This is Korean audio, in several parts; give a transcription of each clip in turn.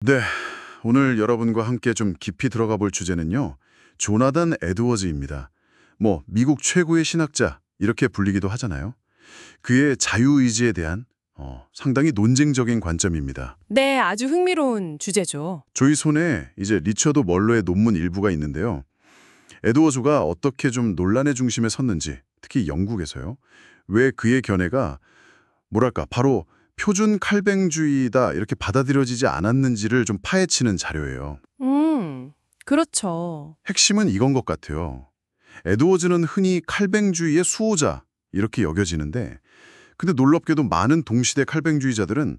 네, 오늘 여러분과 함께 좀 깊이 들어가 볼 주제는요. 조나단 에드워즈입니다. 미국 최고의 신학자 이렇게 불리기도 하잖아요. 그의 자유의지에 대한 상당히 논쟁적인 관점입니다. 네, 아주 흥미로운 주제죠. 저희 손에 이제 리처드 멀로의 논문 일부가 있는데요. 에드워즈가 어떻게 좀 논란의 중심에 섰는지, 특히 영국에서요. 왜 그의 견해가 바로 표준 칼뱅주의다 이렇게 받아들여지지 않았는지를 좀 파헤치는 자료예요. 그렇죠. 핵심은 이건 것 같아요. 에드워즈는 흔히 칼뱅주의의 수호자 이렇게 여겨지는데 근데 놀랍게도 많은 동시대 칼뱅주의자들은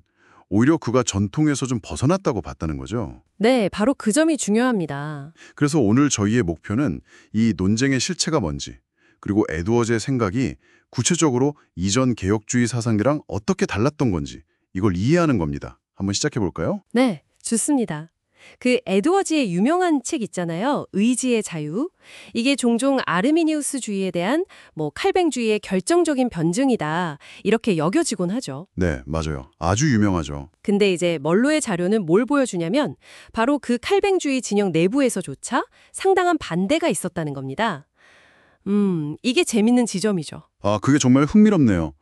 오히려 그가 전통에서 좀 벗어났다고 봤다는 거죠. 네, 바로 그 점이 중요합니다. 그래서 오늘 저희의 목표는 이 논쟁의 실체가 뭔지 그리고 에드워즈의 생각이 구체적으로 이전 개혁주의 사상이랑 어떻게 달랐던 건지 이걸 이해하는 겁니다. 한번 시작해 볼까요? 네, 좋습니다. 그 에드워즈의 유명한 책 있잖아요. 의지의 자유. 이게 종종 아르미니우스주의에 대한 칼뱅주의의 결정적인 변증이다. 이렇게 여겨지곤 하죠. 네, 맞아요. 아주 유명하죠. 근데 이제 멀로의 자료는 뭘 보여주냐면 바로 그 칼뱅주의 진영 내부에서조차 상당한 반대가 있었다는 겁니다. 이게 재밌는 지점이죠. 그게 정말 흥미롭네요.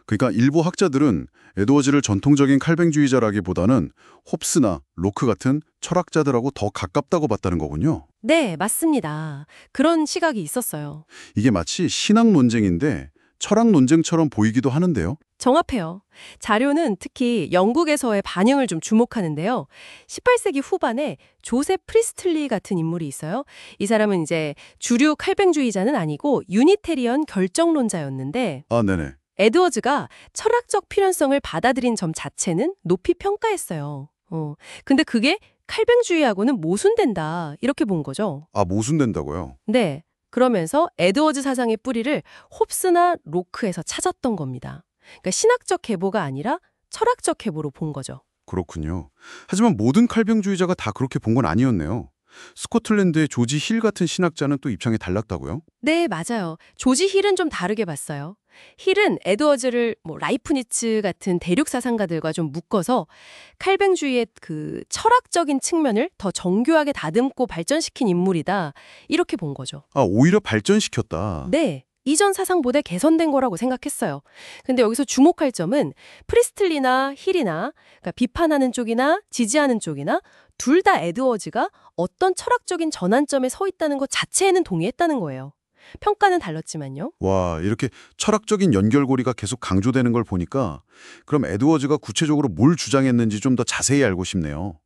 그러니까 일부 학자들은 에드워즈를 전통적인 칼뱅주의자라기보다는 홉스나 로크 같은 철학자들하고 더 가깝다고 봤다는 거군요. 네, 맞습니다. 그런 시각이 있었어요. 이게 마치 신학 논쟁인데 철학 논쟁처럼 보이기도 하는데요. 정합해요. 자료는 특히 영국에서의 반응을 좀 주목하는데요. 18세기 후반에 조셉 프리스틀리 같은 인물이 있어요. 이 사람은 이제 주류 칼뱅주의자는 아니고 유니테리언 결정론자였는데 네네. 에드워즈가 철학적 필연성을 받아들인 점 자체는 높이 평가했어요. 근데 그게 칼뱅주의하고는 모순된다 이렇게 본 거죠. 모순된다고요? 네. 그러면서 에드워즈 사상의 뿌리를 홉스나 로크에서 찾았던 겁니다. 그러니까 신학적 계보가 아니라 철학적 계보로 본 거죠. 그렇군요. 하지만 모든 칼뱅주의자가 다 그렇게 본 건 아니었네요. 스코틀랜드의 조지 힐 같은 신학자는 또 입장이 달랐다고요? 네, 맞아요. 조지 힐은 좀 다르게 봤어요. 힐은 에드워즈를 라이프니츠 같은 대륙 사상가들과 좀 묶어서 칼뱅주의의 그 철학적인 측면을 더 정교하게 다듬고 발전시킨 인물이다. 이렇게 본 거죠. 오히려 발전시켰다. 네. 이전 사상보다 개선된 거라고 생각했어요. 근데 여기서 주목할 점은 프리스틀리나 힐이나 그러니까 비판하는 쪽이나 지지하는 쪽이나 둘 다 에드워즈가 어떤 철학적인 전환점에 서 있다는 것 자체에는 동의했다는 거예요. 평가는 달랐지만요. 와, 이렇게 철학적인 연결고리가 계속 강조되는 걸 보니까 그럼 에드워즈가 구체적으로 뭘 주장했는지 좀 더 자세히 알고 싶네요.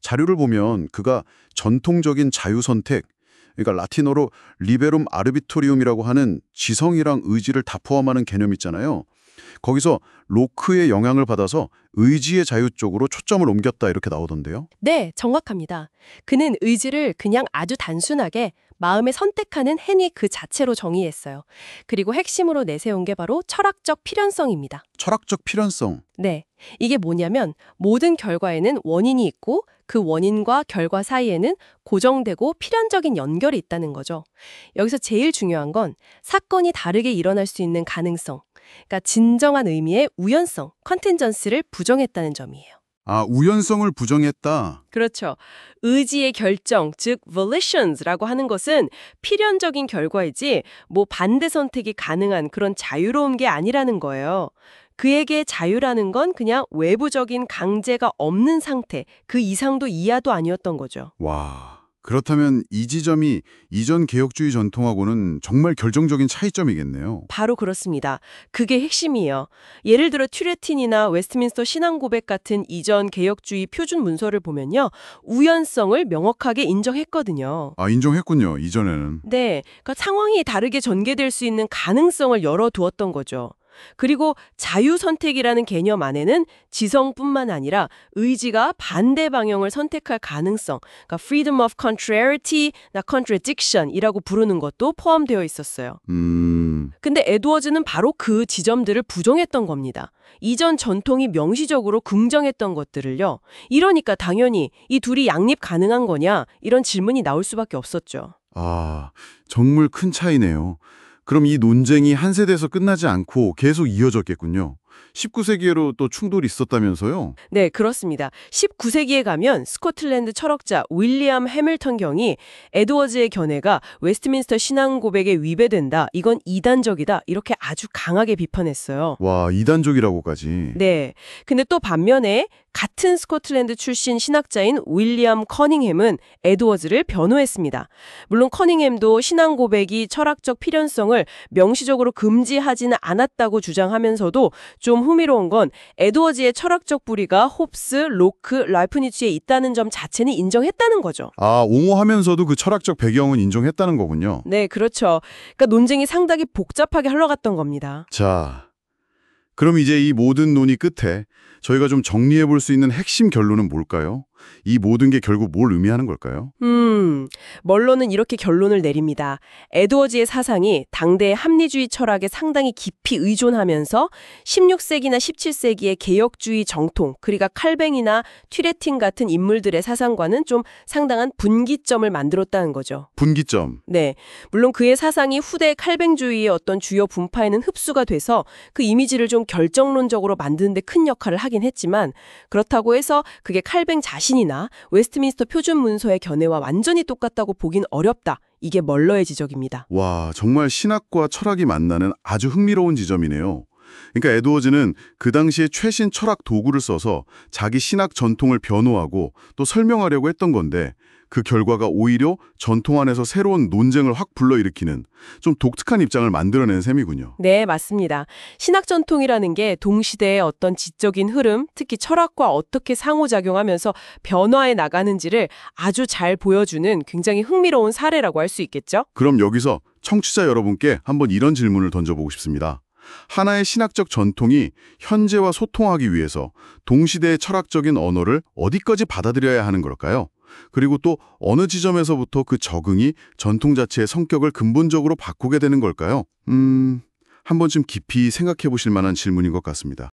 자료를 보면 그가 전통적인 자유선택, 그러니까 라틴어로 리베룸 아르비토리움이라고 하는 지성이랑 의지를 다 포함하는 개념 있잖아요. 거기서 로크의 영향을 받아서 의지의 자유 쪽으로 초점을 옮겼다 이렇게 나오던데요. 네, 정확합니다. 그는 의지를 그냥 아주 단순하게 마음에 선택하는 행위 그 자체로 정의했어요. 그리고 핵심으로 내세운 게 바로 철학적 필연성입니다. 철학적 필연성. 네, 이게 뭐냐면 모든 결과에는 원인이 있고 그 원인과 결과 사이에는 고정되고 필연적인 연결이 있다는 거죠. 여기서 제일 중요한 건 사건이 다르게 일어날 수 있는 가능성, 그러니까 진정한 의미의 우연성, 컨텐전스를 부정했다는 점이에요. 우연성을 부정했다. 그렇죠. 의지의 결정, 즉 volitions라고 하는 것은 필연적인 결과이지 반대 선택이 가능한 그런 자유로운 게 아니라는 거예요. 그에게 자유라는 건 그냥 외부적인 강제가 없는 상태, 그 이상도 이하도 아니었던 거죠. 와, 그렇다면 이 지점이 이전 개혁주의 전통하고는 정말 결정적인 차이점이겠네요. 바로 그렇습니다. 그게 핵심이에요. 예를 들어 튜레틴이나 웨스트민스터 신앙고백 같은 이전 개혁주의 표준 문서를 보면요. 우연성을 명확하게 인정했거든요. 인정했군요, 이전에는. 네, 그러니까 상황이 다르게 전개될 수 있는 가능성을 열어두었던 거죠. 그리고 자유선택이라는 개념 안에는 지성뿐만 아니라 의지가 반대 방향을 선택할 가능성, 그러니까 freedom of contrariety나 contradiction이라고 부르는 것도 포함되어 있었어요. 근데 에드워즈는 바로 그 지점들을 부정했던 겁니다. 이전 전통이 명시적으로 긍정했던 것들을요. 이러니까 당연히 이 둘이 양립 가능한 거냐 이런 질문이 나올 수밖에 없었죠. 정말 큰 차이네요. 그럼 이 논쟁이 한 세대에서 끝나지 않고 계속 이어졌겠군요. 19세기에로 또 충돌이 있었다면서요? 네, 그렇습니다. 19세기에 가면 스코틀랜드 철학자 윌리엄 해밀턴 경이 에드워즈의 견해가 웨스트민스터 신앙 고백에 위배된다. 이건 이단적이다. 이렇게 아주 강하게 비판했어요. 와, 이단적이라고까지. 네. 근데 또 반면에 같은 스코틀랜드 출신 신학자인 윌리엄 커닝햄은 에드워즈를 변호했습니다. 물론 커닝햄도 신앙 고백이 철학적 필연성을 명시적으로 금지하지는 않았다고 주장하면서도 좀 흥미로운 건 에드워즈의 철학적 뿌리가 홉스, 로크, 라이프니츠에 있다는 점 자체는 인정했다는 거죠. 아, 옹호하면서도 그 철학적 배경은 인정했다는 거군요. 네, 그렇죠. 그러니까 논쟁이 상당히 복잡하게 흘러갔던 겁니다. 자, 그럼 이제 이 모든 논의 끝에 저희가 좀 정리해 볼 수 있는 핵심 결론은 뭘까요? 이 모든 게 결국 뭘 의미하는 걸까요? 먼로는 이렇게 결론을 내립니다. 에드워즈의 사상이 당대의 합리주의 철학에 상당히 깊이 의존하면서 16세기나 17세기의 개혁주의 정통, 그러니까 칼뱅이나 튀레팅 같은 인물들의 사상과는 좀 상당한 분기점을 만들었다는 거죠. 분기점. 네, 물론 그의 사상이 후대 칼뱅주의의 어떤 주요 분파에는 흡수가 돼서 그 이미지를 좀 결정론적으로 만드는 데 큰 역할을 하긴 했지만 그렇다고 해서 그게 칼뱅 자신이나 웨스트민스터 표준 문서의 견해와 완전히 똑같다고 보긴 어렵다. 이게 멀러의 지적입니다. 와, 정말 신학과 철학이 만나는 아주 흥미로운 지점이네요. 그러니까 에드워즈는 그 당시에 최신 철학 도구를 써서 자기 신학 전통을 변호하고 또 설명하려고 했던 건데 그 결과가 오히려 전통 안에서 새로운 논쟁을 확 불러일으키는 좀 독특한 입장을 만들어낸 셈이군요. 네, 맞습니다. 신학 전통이라는 게 동시대의 어떤 지적인 흐름, 특히 철학과 어떻게 상호작용하면서 변화해 나가는지를 아주 잘 보여주는 굉장히 흥미로운 사례라고 할 수 있겠죠? 그럼 여기서 청취자 여러분께 한번 이런 질문을 던져보고 싶습니다. 하나의 신학적 전통이 현재와 소통하기 위해서 동시대의 철학적인 언어를 어디까지 받아들여야 하는 걸까요? 그리고 또 어느 지점에서부터 그 적응이 전통 자체의 성격을 근본적으로 바꾸게 되는 걸까요? 한 번쯤 깊이 생각해 보실 만한 질문인 것 같습니다.